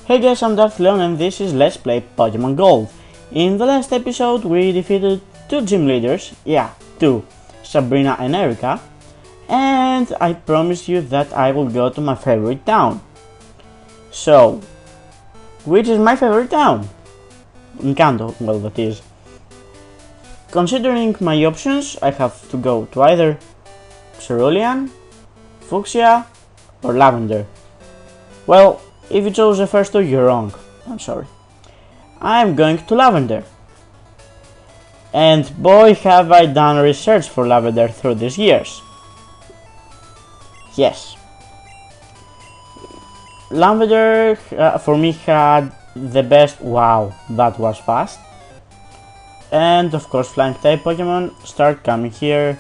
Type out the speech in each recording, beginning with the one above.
Hey guys, I'm Leon and this is Let's Play Pokemon Gold. In the last episode we defeated two gym leaders, two, Sabrina and Erika, and I promised you that I will go to my favorite town. So, which is my favorite town? In Kanto, well that is. Considering my options, I have to go to either Cerulean, Fuchsia or Lavender. Well, if you chose the first two, you're wrong. I'm sorry. I'm going to Lavender. And boy have I done research for Lavender through these years. Yes. Lavender for me had the best, wow, that was fast. And of course flying type Pokemon start coming here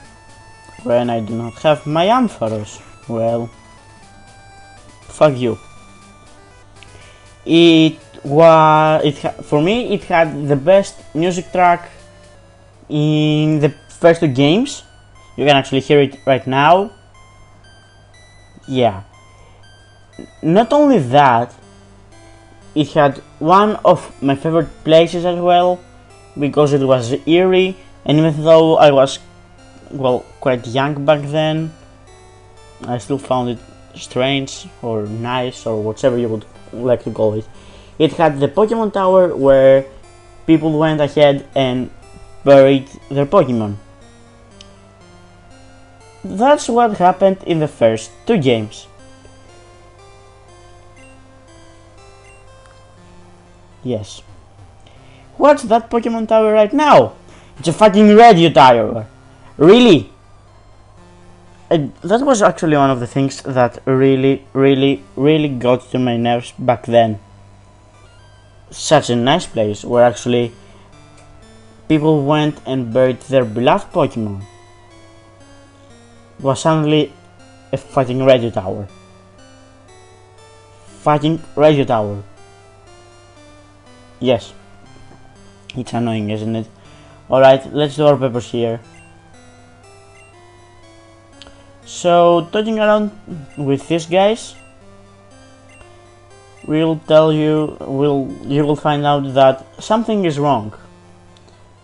when I do not have my Ampharos. Well, fuck you. For me it had the best music track in the first two games. You can actually hear it right now. Yeah. Not only that, it had one of my favorite places as well, because it was eerie, and even though I was, well, quite young back then, I still found it strange or nice or whatever you would like to call it. It had the Pokemon Tower where people went ahead and buried their Pokemon. That's what happened in the first two games. Yes. What's that Pokemon Tower right now? It's a fucking radio tower. Really? That was actually one of the things that really got to my nerves back then. Such a nice place where actually people went and buried their beloved Pokemon was suddenly a fucking radio tower. Fucking radio tower. Yes. It's annoying, isn't it? Alright, let's do our papers here. So, talking around with these guys, you will find out that something is wrong.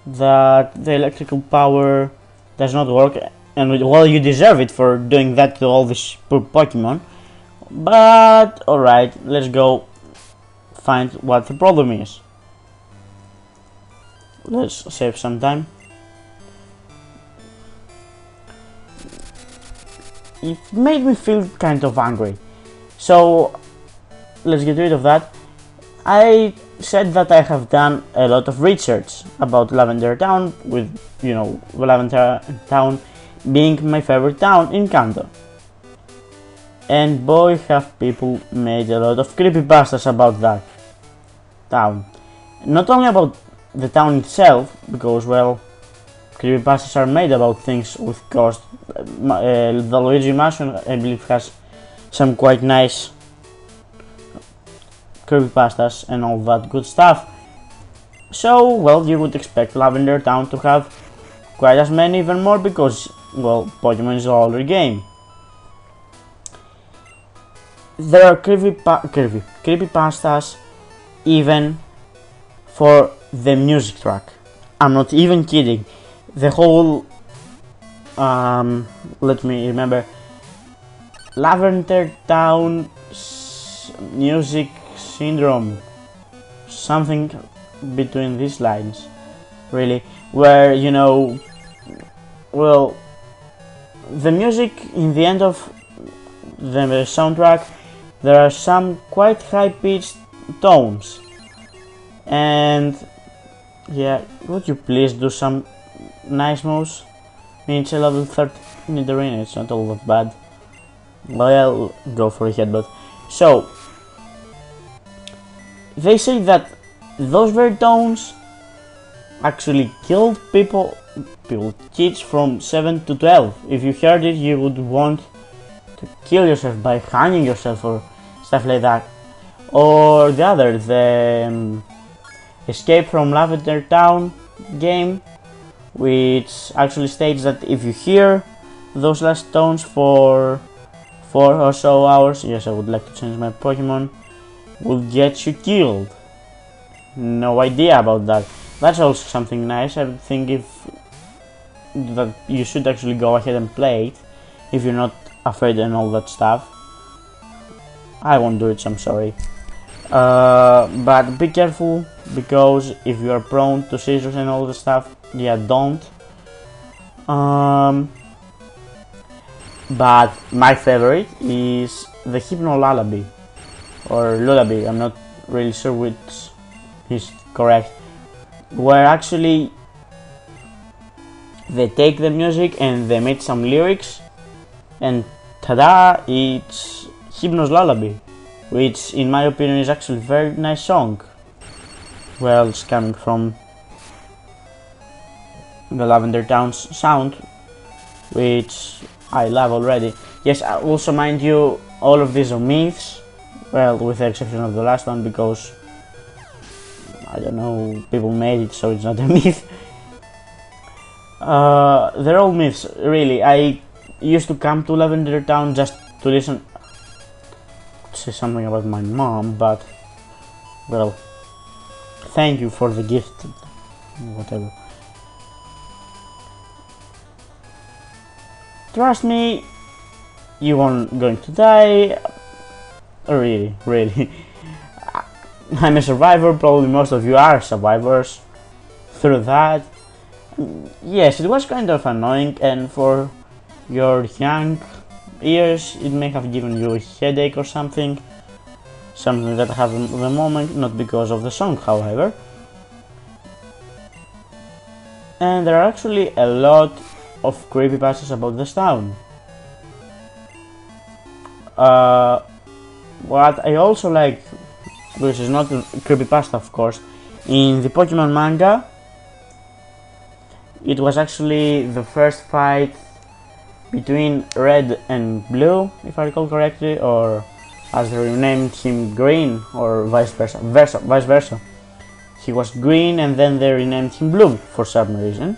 That the electrical power does not work, and well, you deserve it for doing that to all these poor Pokemon. But, alright, let's go find what the problem is. Let's save some time. It made me feel kind of angry. So, let's get rid of that. I said that I have done a lot of research about Lavender Town, with, Lavender Town being my favorite town in Kanto. And boy, have people made a lot of creepypastas about that town. Not only about the town itself, because, well, creepypastas are made about things with cost. The Luigi Mansion, I believe, has some quite nice creepypastas and all that good stuff. So, well, you would expect Lavender Town to have quite as many, even more, because, well, Pokemon is an older game. There are creepypastas even for the music track. I'm not even kidding. The whole, let me remember, Lavender Town music syndrome, something between these lines, really, where, well, the music in the end of the soundtrack, there are some quite high-pitched tones, and yeah, would you please do some nice moves? I mean, it's a level 13 in the arena, it's not all that bad. Well, I'll go for a headbutt. So, they say that those very tones actually killed kids from 7 to 12. If you heard it, you would want to kill yourself by hanging yourself or stuff like that. Or the other, the Escape from Lavender Town game, which actually states that if you hear those last tones for 4 or so hours, yes, I would like to change my Pokemon, will get you killed. No idea about that. That's also something nice. I think that you should actually go ahead and play it if you're not afraid and all that stuff. I won't do it, so I'm sorry. But be careful, because if you are prone to seizures and all the stuff, yeah, don't. But my favorite is the hypno-lullaby, or lullaby, I'm not really sure which is correct, where actually they take the music and they made some lyrics, and tada, it's Hypno's Lullaby, which in my opinion is actually a very nice song. Well, it's coming from the Lavender Town's sound, which I love already. Yes, also mind you, all of these are myths, well, with the exception of the last one, because I don't know, people made it, so it's not a myth. They're all myths, really. I used to come to Lavender Town just to listen, say something about my mom, but well, thank you for the gift, whatever. Trust me, you aren't going to die. Really, really. I'm a survivor, probably most of you are survivors through that. Yes, it was kind of annoying, and for your young ears it may have given you a headache or something that I have at the moment, not because of the song, however. And there are actually a lot of creepypastas about this town. What I also like, which is not a creepypasta of course, in the Pokemon manga, it was actually the first fight between Red and Blue, if I recall correctly, or as they renamed him Green, or vice versa. He was Green and then they renamed him Blue for some reason.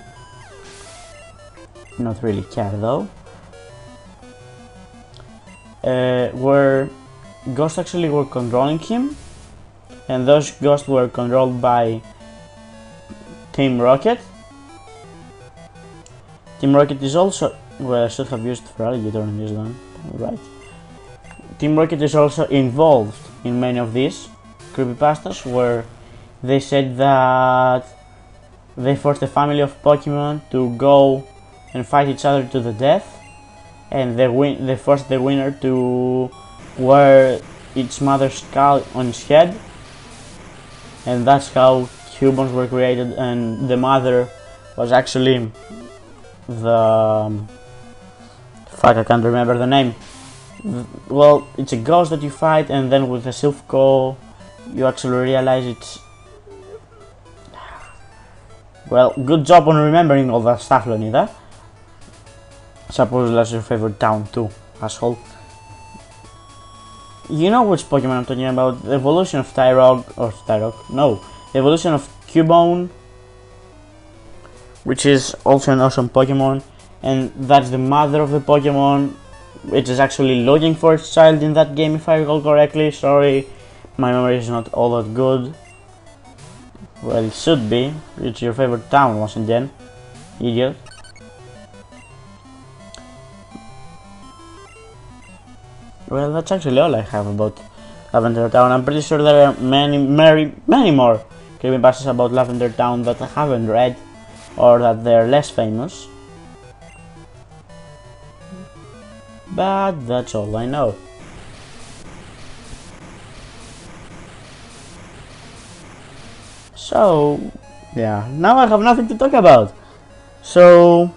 Not really care though. Where ghosts actually were controlling him, and those ghosts were controlled by Team Rocket. Team Rocket is also, well, I should have used Feraligatr on this one, right. Team Rocket is also involved in many of these creepypastas, where they said that they forced a family of Pokemon to go and fight each other to the death, and they forced the winner to wear its mother's skull on his head, and that's how humans were created. And the mother was actually the fuck, I can't remember the name. Well, it's a ghost that you fight, and then with the Silph-Co you actually realize it's, well, good job on remembering all that stuff, Leonida. Suppose that's your favorite town too, asshole. You know which Pokemon I'm talking about, the evolution of the evolution of Cubone, which is also an awesome Pokemon, and that's the mother of the Pokemon, which is actually looking for its child in that game, if I recall correctly. Sorry, my memory is not all that good. Well, it should be. It's your favorite town once again, idiot. Well, that's actually all I have about Lavender Town. I'm pretty sure there are many more creepypastas about Lavender Town that I haven't read, or that they're less famous. But that's all I know. So, yeah, now I have nothing to talk about. So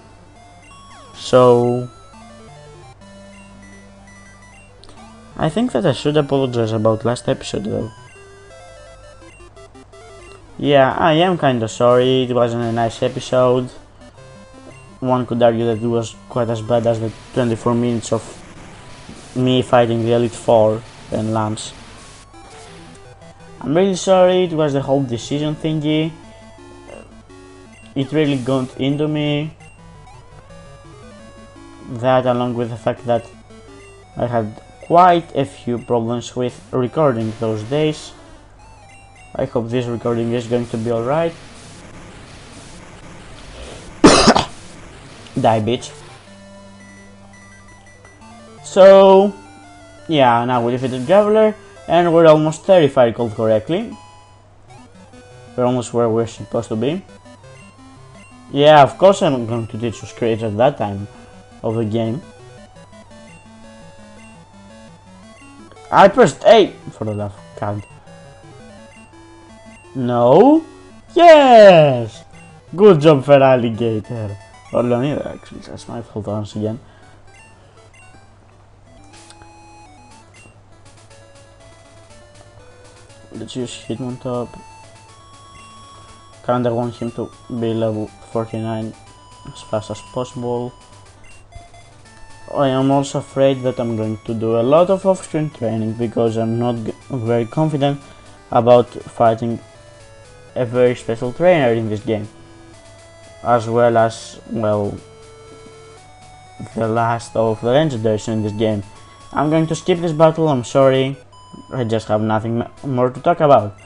I think that I should apologize about last episode though. Yeah, I am kinda sorry, it wasn't a nice episode. One could argue that it was quite as bad as the 24 minutes of me fighting the Elite Four and Lance. I'm really sorry, it was the whole decision thingy. It really got into me. That, along with the fact that I had quite a few problems with recording those days. I hope this recording is going to be alright. Die, bitch. So, yeah, now we defeated Traveler, and we're almost 30 if I recall correctly. We're almost where we're supposed to be. Yeah, of course I'm going to teach you Scratch at that time of the game. I pressed A for the love of God. No? Yes! Good job, Fair Alligator. Or Leonida, actually, that's my fault once again. Let's use hit on top. Kinda want him to be level 49 as fast as possible. I am also afraid that I'm going to do a lot of off-screen training because I'm not very confident about fighting a very special trainer in this game. As well as, well, the last of the legendaries in this game. I'm going to skip this battle, I'm sorry. I just have nothing more to talk about.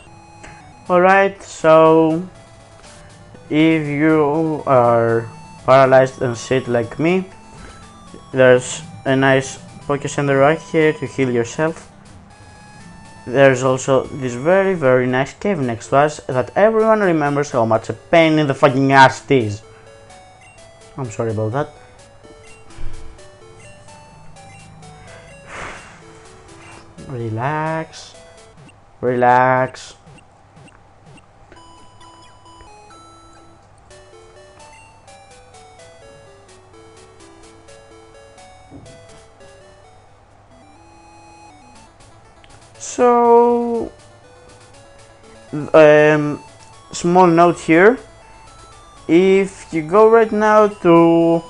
Alright, so if you are paralyzed and sick like me, there's a nice Poké Center right here to heal yourself. There's also this very nice cave next to us that everyone remembers how much a pain in the fucking ass it is. I'm sorry about that. Relax. Relax. So, small note here. If you go right now to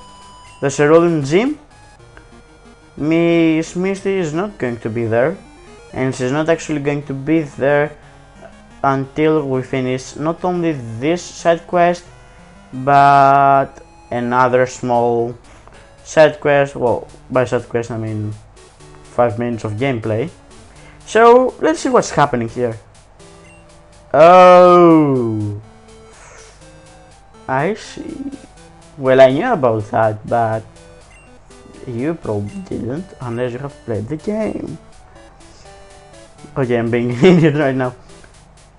the Cerulean Gym, Miss Misty is not going to be there, and she's not actually going to be there until we finish not only this side quest, but another small side quest. Well, by side quest I mean 5 minutes of gameplay. So let's see what's happening here. Oh, I see. Well, I knew about that, but you probably didn't unless you have played the game. Okay, I'm being an idiot right now.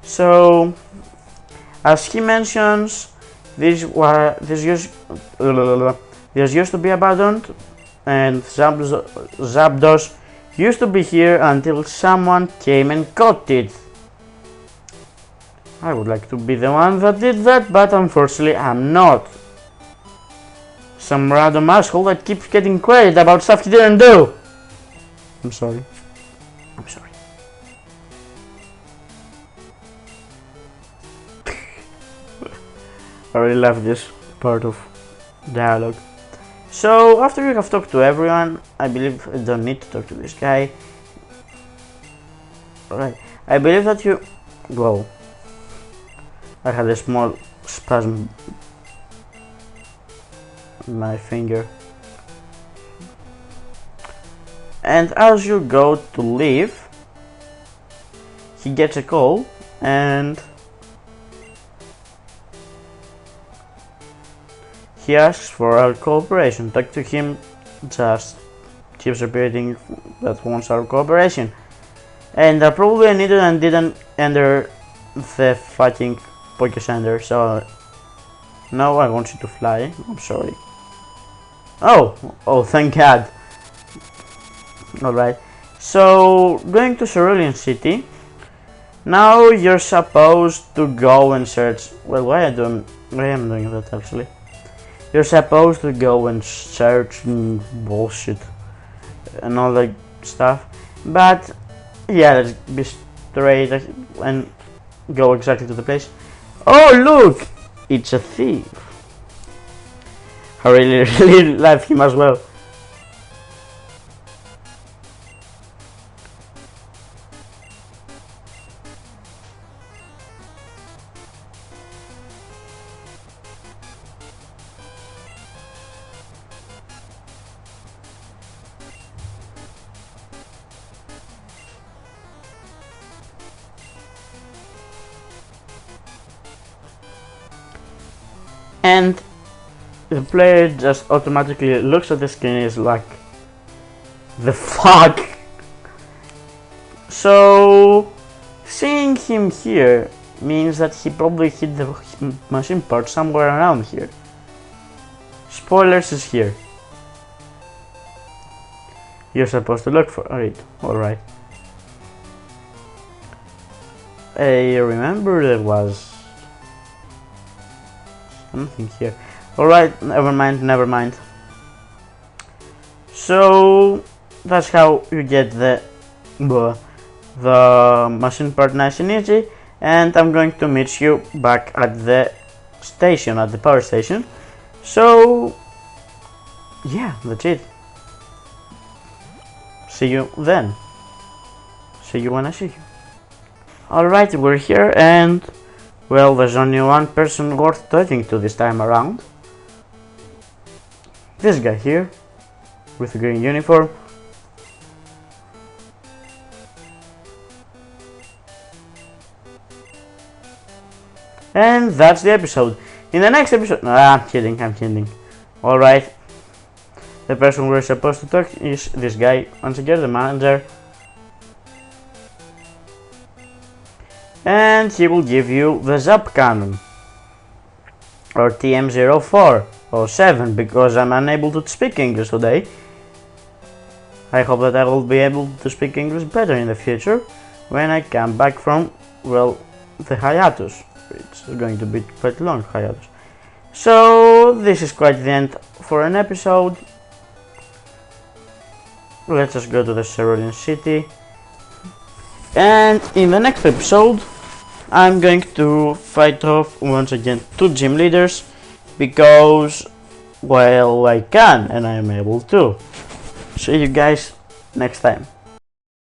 So, as he mentions, this used to be abandoned, and Zapdos used to be here until someone came and caught it. I would like to be the one that did that, but unfortunately I'm not. Some random asshole that keeps getting credit about stuff he didn't do. I'm sorry. I'm sorry. I really love this part of dialogue. So, after you have talked to everyone, I believe I don't need to talk to this guy. Alright, I believe that you... Whoa. I had a small spasm on my finger. And as you go to leave, he gets a call and he asks for our cooperation. Talk to him, just keeps repeating that wants our cooperation. And I probably needed and didn't enter the fucking Poké Center, so no, I want you to fly. I'm sorry. Oh, thank God. Alright, so going to Cerulean City. Now you're supposed to go and search. Well, why am I doing that actually? You're supposed to go and search bullshit and all that stuff, but yeah, let's be straight and go exactly to the place. Oh look, it's a thief. I really love him as well. and the player just automatically looks at the screen and is like, the fuck? So seeing him here means that he probably hit the machine part somewhere around here. Spoilers is here. You're supposed to look for it, alright. I remember there was something here. Alright, never mind. So that's how you get the machine part nice and easy, and I'm going to meet you back at the station, at the power station. So yeah, that's it. See you then. See you when I see you. Alright, we're here, and well, there's only one person worth talking to this time around. This guy here, with a green uniform. And that's the episode. In the next episode, no, I'm kidding. Alright, the person we're supposed to talk is this guy, once again the manager. And he will give you the Zap Cannon, or TM04 or 7, because I'm unable to speak English today. I hope that I will be able to speak English better in the future when I come back from, well, the hiatus. It's going to be quite long hiatus. So this is quite the end for an episode. Let's just go to the Cerulean City. And in the next episode, I'm going to fight off once again 2 gym leaders, because, well, I can and I am able to. See you guys next time.